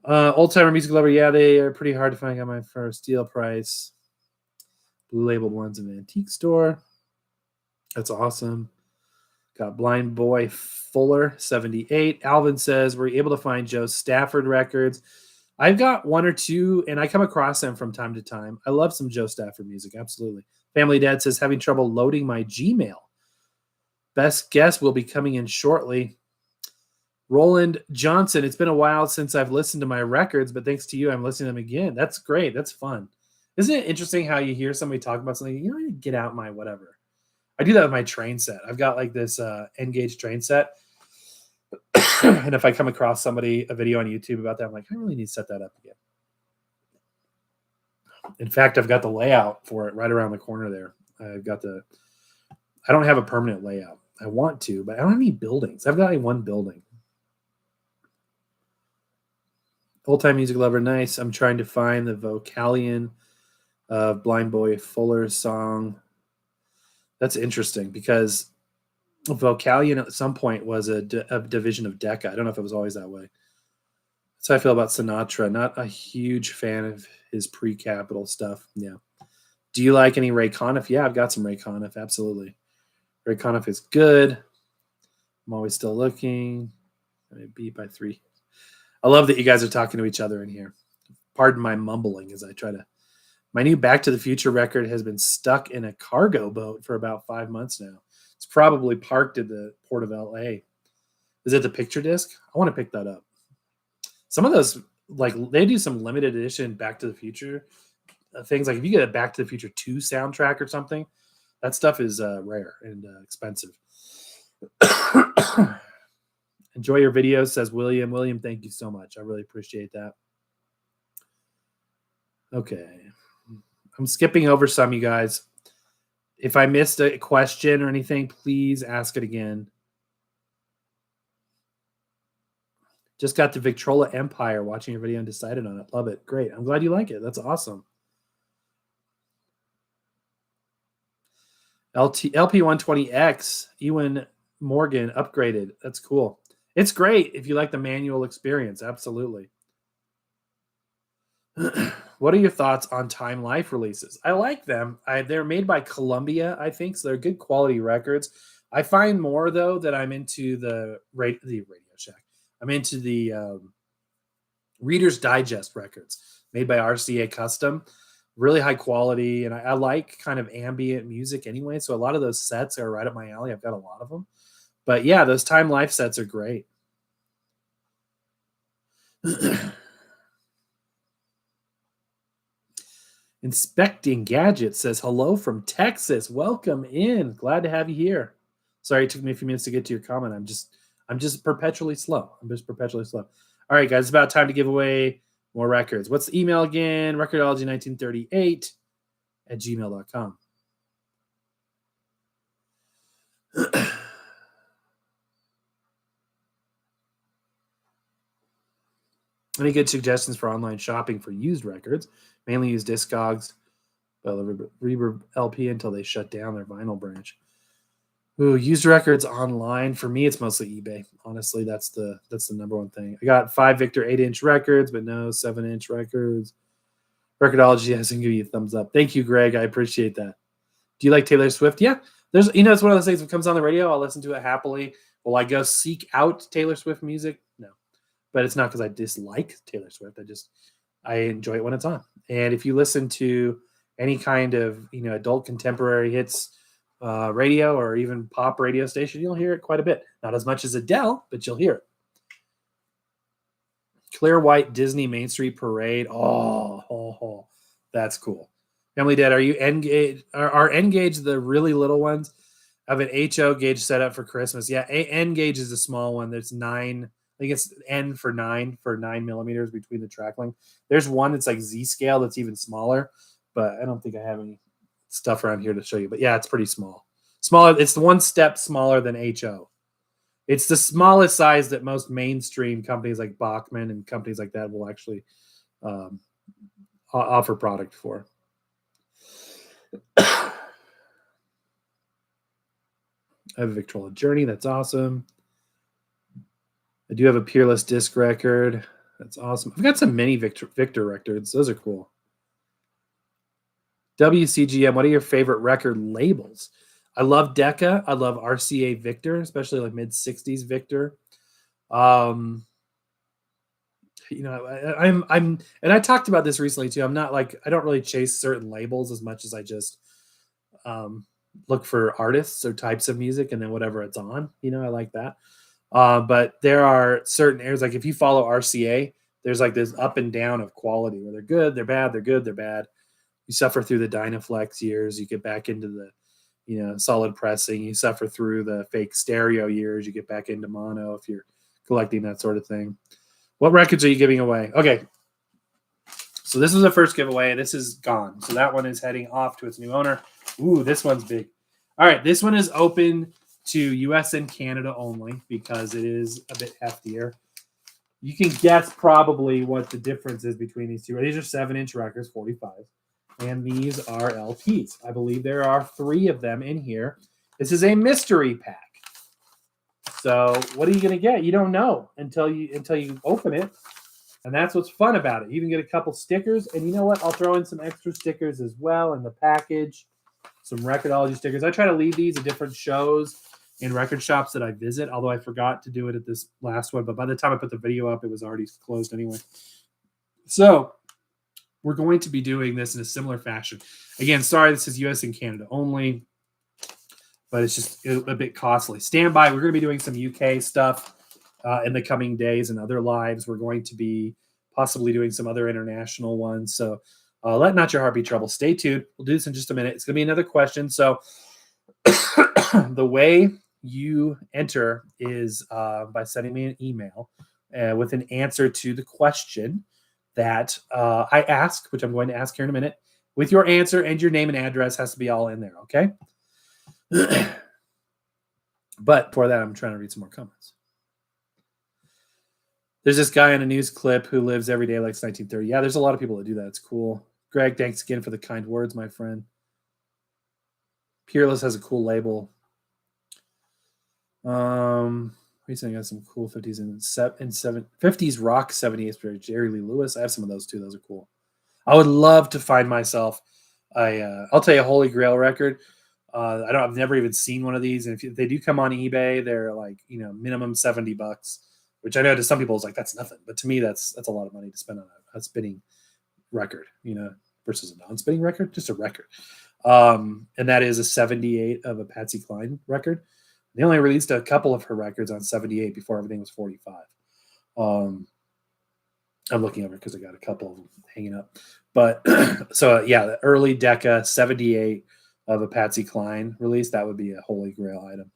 Speaker 1: Old timer music lover, yeah, they are pretty hard to find. I got mine for steel price. Blue labeled ones in the antique store. That's awesome. Got Blind Boy Fuller 78. Alvin says, were you able to find Joe Stafford records? I've got one or two, and I come across them from time to time. I love some Joe Stafford music, absolutely. Family Dad says, having trouble loading my Gmail. Best guess will be coming in shortly. Roland Johnson, it's been a while since I've listened to my records, but thanks to you, I'm listening to them again. That's great. That's fun. Isn't it interesting how you hear somebody talk about something, I need to get out my whatever. I do that with my train set. I've got like this N-gauge train set. And if I come across a video on YouTube about that, I'm like, I really need to set that up again. In fact, I've got the layout for it right around the corner there. I don't have a permanent layout. I want to, but I don't have any buildings. I've got like one building. Old time music lover, nice. I'm trying to find the vocalion of Blind Boy Fuller's song. That's interesting because vocalion at some point was a division of Decca. I don't know if it was always that way. That's how I feel about Sinatra. Not a huge fan of his pre-Capitol stuff. Yeah. Do you like any Ray Conniff? Yeah, I've got some Ray Conniff. Absolutely. Ray Conniff is good. I'm always still looking. I beat by 3. I love that you guys are talking to each other in here. Pardon my mumbling as I try to. My new Back to the Future record has been stuck in a cargo boat for about 5 months now. It's probably parked at the port of LA. Is it the picture disc? I want to pick that up. Some of those, like they do some limited edition Back to the Future things. Like if you get a Back to the Future 2 soundtrack or something, that stuff is rare and expensive. Enjoy your videos, says William. William, thank you so much. I really appreciate that. Okay. I'm skipping over some, you guys. If I missed a question or anything, please ask it again. Just got the Victrola Empire watching your video and decided on it. Love it. Great. I'm glad you like it. That's awesome. LP120X, Ewan Morgan upgraded. That's cool. It's great if you like the manual experience. Absolutely. What are your thoughts on Time Life releases? I like them. They're made by Columbia, I think, so they're good quality records. I find more, though, that I'm into the Radio Shack. I'm into the Reader's Digest records made by RCA Custom. Really high quality, and I like kind of ambient music anyway, so a lot of those sets are right up my alley. I've got a lot of them. But yeah, those Time Life sets are great. Inspecting Gadgets says, hello from Texas. Welcome in. Glad to have you here. Sorry, it took me a few minutes to get to your comment. I'm just perpetually slow. All right, guys, it's about time to give away more records. What's the email again? Record-ology1938 at gmail.com. Any good suggestions for online shopping for used records? Mainly use Discogs, Reverb LP until they shut down their vinyl branch. Ooh, used records online. For me, it's mostly eBay. Honestly, that's the number one thing. I got 5 Victor 8-inch records, but no 7-inch records. Record-ology hasn't given you a thumbs up. Thank you, Greg. I appreciate that. Do you like Taylor Swift? Yeah. It's one of those things that comes on the radio. I'll listen to it happily. Will I go seek out Taylor Swift music? No. But it's not because I dislike Taylor Swift. I enjoy it when it's on. And if you listen to any kind of adult contemporary hits radio or even pop radio station, you'll hear it quite a bit. Not as much as Adele, but you'll hear it. Clear White Disney Main Street Parade. Oh, that's cool. Family Dad, are you N-gauge? Are N-gauge the really little ones? I have an HO gauge set up for Christmas. Yeah, N-gauge is a small one. There's 9. I think it's N for 9 millimeters between the track length. There's one that's like Z scale that's even smaller, but I don't think I have any stuff around here to show you. But yeah, it's pretty small. Smaller. It's the one step smaller than HO. It's the smallest size that most mainstream companies like Bachman and companies like that will actually offer product for. I have a Victrola Journey. That's awesome. I do have a Peerless disc record. That's awesome. I've got some mini Victor records. Those are cool. WCGM, what are your favorite record labels? I love Decca. I love RCA Victor, especially like mid 60s Victor. I'm and I talked about this recently too. I'm not like, I don't really chase certain labels as much as I just look for artists or types of music and then whatever it's on, I like that. But there are certain areas, like if you follow RCA, there's like this up and down of quality where they're good, they're bad, they're good, they're bad. You suffer through the Dynaflex years, you get back into the, solid pressing. You suffer through the fake stereo years, you get back into mono if you're collecting that sort of thing. What records are you giving away? Okay. So this was the first giveaway. This is gone. So that one is heading off to its new owner. Ooh, this one's big. All right. This one is open to US and Canada only because it is a bit heftier. You can guess probably what the difference is between these two. These are 7-inch records, 45. And these are LPs. I believe there are 3 of them in here. This is a mystery pack. So what are you going to get? You don't know until you open it. And that's what's fun about it. You even get a couple stickers. And you know what? I'll throw in some extra stickers as well in the package. Some Record-ology stickers. I try to leave these at different shows in record shops that I visit, although I forgot to do it at this last one. But by the time I put the video up, it was already closed anyway. So we're going to be doing this in a similar fashion. Again, sorry, this is US and Canada only, but it's just a bit costly. Stand by. We're going to be doing some UK stuff in the coming days and other lives. We're going to be possibly doing some other international ones. So let not your heart be troubled. Stay tuned. We'll do this in just a minute. It's going to be another question. So the way you enter is by sending me an email with an answer to the question that I ask, which I'm going to ask here in a minute, with your answer and your name and address has to be all in there, okay? But for that, I'm trying to read some more comments. There's this guy in a news clip who lives every day like it's 1930. Yeah, there's a lot of people that do that. It's cool. Greg, thanks again for the kind words, my friend. Peerless has a cool label. Recently got some cool 50s and 50s rock 78s. Jerry Lee Lewis. I have some of those too. Those are cool. I would love to find myself I'll tell you a Holy Grail record. I've never even seen one of these. And if they do come on eBay, they're like, minimum $70, which I know to some people is like, that's nothing. But to me, that's a lot of money to spend on a spinning record, versus a non-spinning record, just a record. And that is a 78 of a Patsy Cline record. They only released a couple of her records on 78 before everything was 45. I'm looking over because I got a couple of them hanging up. But so, yeah, the early Decca 78 of a Patsy Cline release, that would be a Holy Grail item.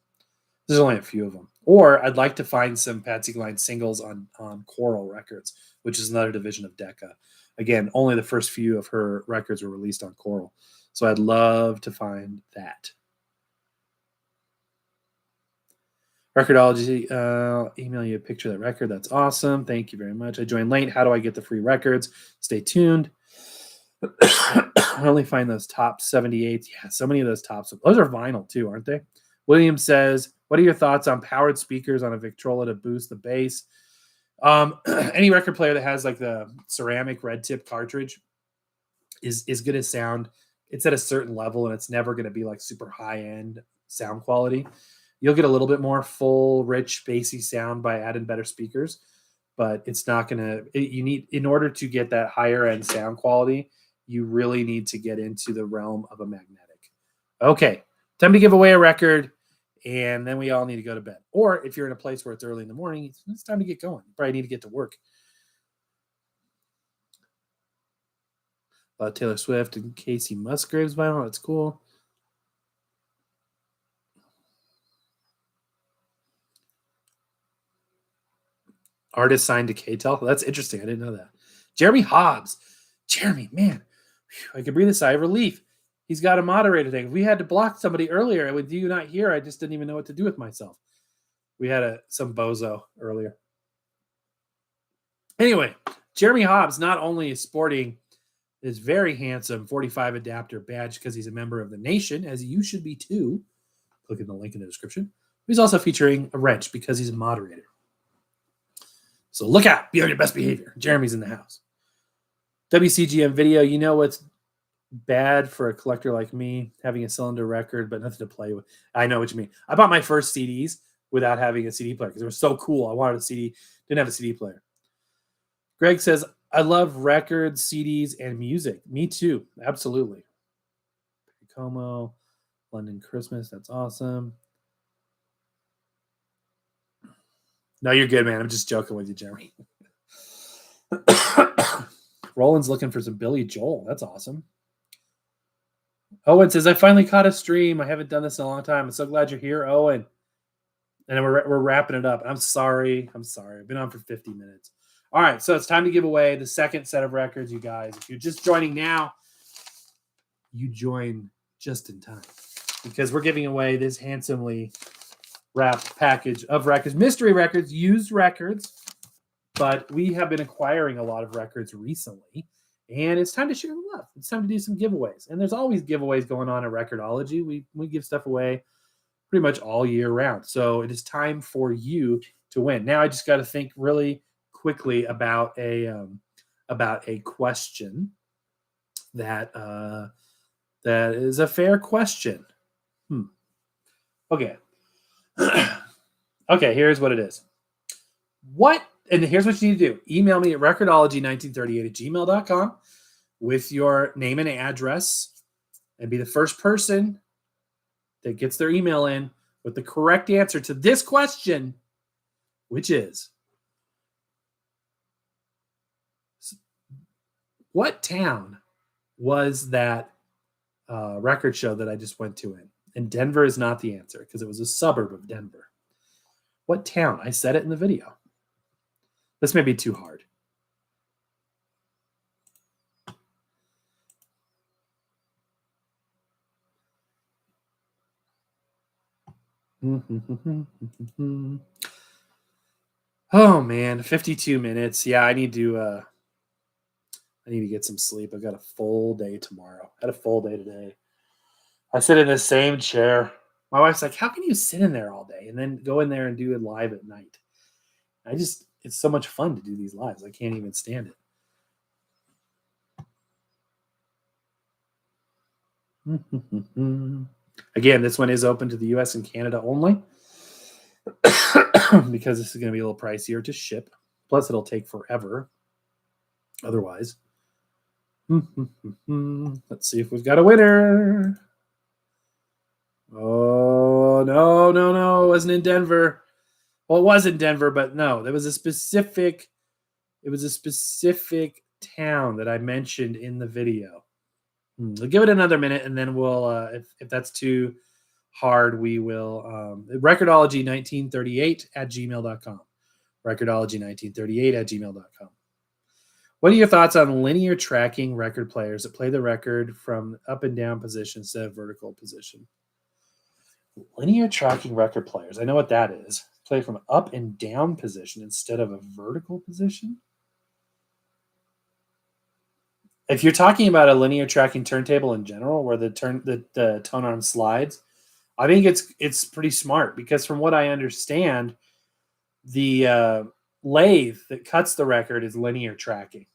Speaker 1: There's only a few of them. Or I'd like to find some Patsy Cline singles on Coral Records, which is another division of Decca. Again, only the first few of her records were released on Coral. So I'd love to find that. Record-ology, email you a picture of that record. That's awesome. Thank you very much. I joined late. How do I get the free records? Stay tuned. I only find those top 78s. Yeah, so many of those tops. Those are vinyl too, aren't they? William says, what are your thoughts on powered speakers on a Victrola to boost the bass? Any record player that has like the ceramic red tip cartridge is going to sound, it's at a certain level and it's never going to be like super high end sound quality. You'll get a little bit more full, rich, bassy sound by adding better speakers, but it's not going to, you need, in order to get that higher end sound quality, you really need to get into the realm of a magnetic. Okay, time to give away a record, and then we all need to go to bed. Or if you're in a place where it's early in the morning, it's time to get going. You probably need to get to work. Taylor Swift and Casey Musgraves vinyl. That's cool. Artist signed to KTEL. That's interesting. I didn't know that. Jeremy Hobbs. Jeremy, man, I could breathe a sigh of relief. He's got a moderator thing. If we had to block somebody earlier with you not here, I just didn't even know what to do with myself. We had some bozo earlier. Anyway, Jeremy Hobbs not only is sporting this very handsome 45 adapter badge because he's a member of the nation, as you should be too. click in the link in the description. He's also featuring a wrench because he's a moderator. So look out. Be on your best behavior. Jeremy's in the house. WCGM video. You know what's bad for a collector like me? Having a cylinder record, but nothing to play with. I know what you mean. I bought my first CDs without having a CD player because it was so cool. I wanted a CD. Didn't have a CD player. Greg says, I love records, CDs, and music. Me too. Absolutely. Como, London Christmas. That's awesome. No, you're good, man. I'm just joking with you, Jeremy. Roland's looking for some Billy Joel. That's awesome. Owen says, I finally caught a stream. I haven't done this in a long time. I'm so glad you're here, Owen. And we're wrapping it up. I'm sorry. I've been on for 50 minutes. All right, so it's time to give away the second set of records, you guys. If you're just joining now, you join just in time because we're giving away this handsomely wrapped package of records, mystery records, used records. But we have been acquiring a lot of records recently, and it's time to share the love. It's time to do some giveaways. And there's always giveaways going on at Record-ology. We give stuff away pretty much all year round. So it is time for you to win. Now I just got to think really quickly about a question that that is a fair question. Okay. Okay, here's what it is. And here's what you need to do. Email me at recordology1938@gmail.com with your name and address and be the first person that gets their email in with the correct answer to this question, which is, what town was that record show that I just went to in? And Denver is not the answer because it was a suburb of Denver. What town? I said it in the video. This may be too hard. Oh man, 52 minutes. Yeah, I need to get some sleep. I've got a full day tomorrow. I had a full day today. I sit in the same chair. My wife's like, how can you sit in there all day and then go in there and do it live at night? It's so much fun to do these lives. I can't even stand it. Again, this one is open to the US and Canada only because this is going to be a little pricier to ship. Plus, it'll take forever otherwise. Let's see if we've got a winner. Oh, no. It wasn't in Denver. Well, it was in Denver, but no, there was a specific town that I mentioned in the video. We'll give it another minute, and then we'll, if that's too hard, we will, recordology1938@gmail.com. Recordology1938@gmail.com. What are your thoughts on linear tracking record players that play the record from up and down position instead of vertical position? Linear tracking record players. I know what that is. Play from up and down position instead of a vertical position. If you're talking about a linear tracking turntable in general, where the tone arm slides, I think it's pretty smart because from what I understand, the lathe that cuts the record is linear tracking.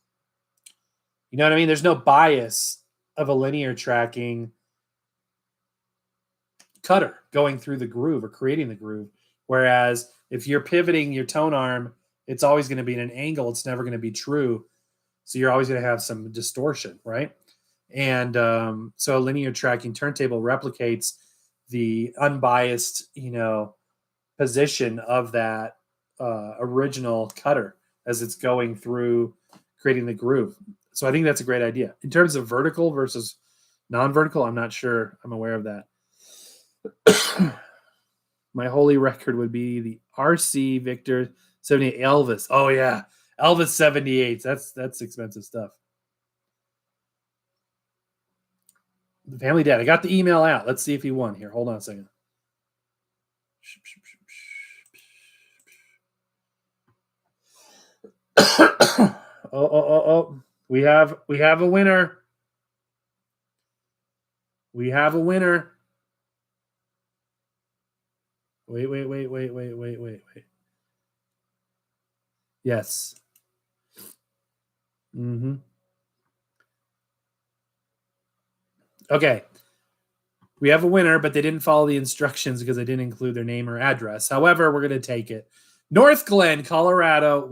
Speaker 1: You know what I mean? There's no bias of a linear tracking cutter going through the groove or creating the groove. Whereas if you're pivoting your tone arm, it's always going to be at an angle. It's never going to be true. So you're always going to have some distortion, right? And so a linear tracking turntable replicates the unbiased, position of that original cutter as it's going through creating the groove. So I think that's a great idea. In terms of vertical versus non-vertical, I'm not sure. I'm aware of that. My holy record would be the RC Victor 78 Elvis. Oh yeah, Elvis 78. That's expensive stuff. The Family Dad. I got the email out. Let's see if he won here. Hold on a second. Oh. We have a winner. We have a winner. Wait. Yes. Mm-hmm. Okay. We have a winner, but they didn't follow the instructions because they didn't include their name or address. However, we're going to take it. North Glen, Colorado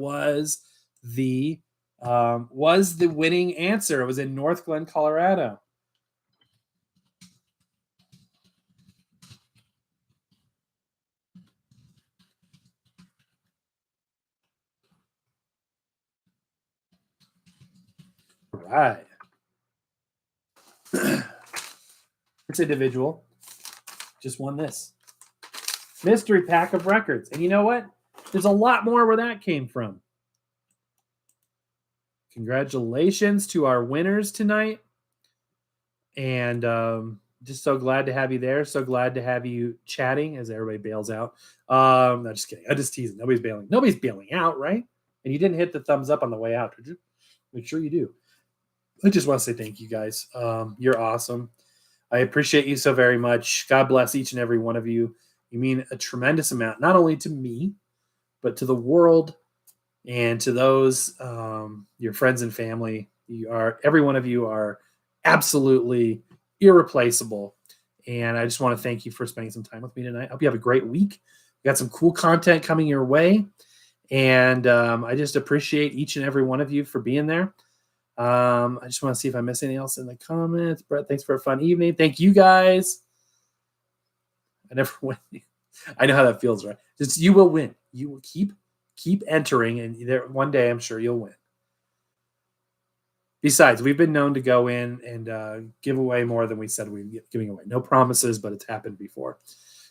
Speaker 1: the was the winning answer. It was in North Glen, Colorado. All right. This individual just won this mystery pack of records. And you know what? There's a lot more where that came from. Congratulations to our winners tonight. And just so glad to have you there. So glad to have you chatting as everybody bails out. No, just kidding. I'm just teasing. Nobody's bailing. Nobody's bailing out, right? And you didn't hit the thumbs up on the way out, did you? Make sure you do. I just want to say thank you guys. You're awesome. I appreciate you so very much. God bless each and every one of you. You mean a tremendous amount, not only to me, but to the world and to those your friends and family. Every one of you are absolutely irreplaceable. And I just want to thank you for spending some time with me tonight. I hope you have a great week. We got some cool content coming your way. And I just appreciate each and every one of you for being there. I just want to see if I missed anything else in the comments. Brett, thanks for a fun evening. Thank you guys. I never win. I know how that feels, right? Just you will win. You will keep entering, and there one day I'm sure you'll win. Besides, we've been known to go in and give away more than we said we'd be giving away. No promises, but it's happened before.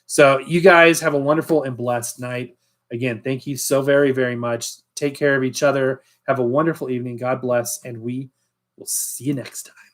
Speaker 1: So you guys have a wonderful and blessed night. Again, thank you so very, very much. Take care of each other. Have a wonderful evening. God bless, and we will see you next time.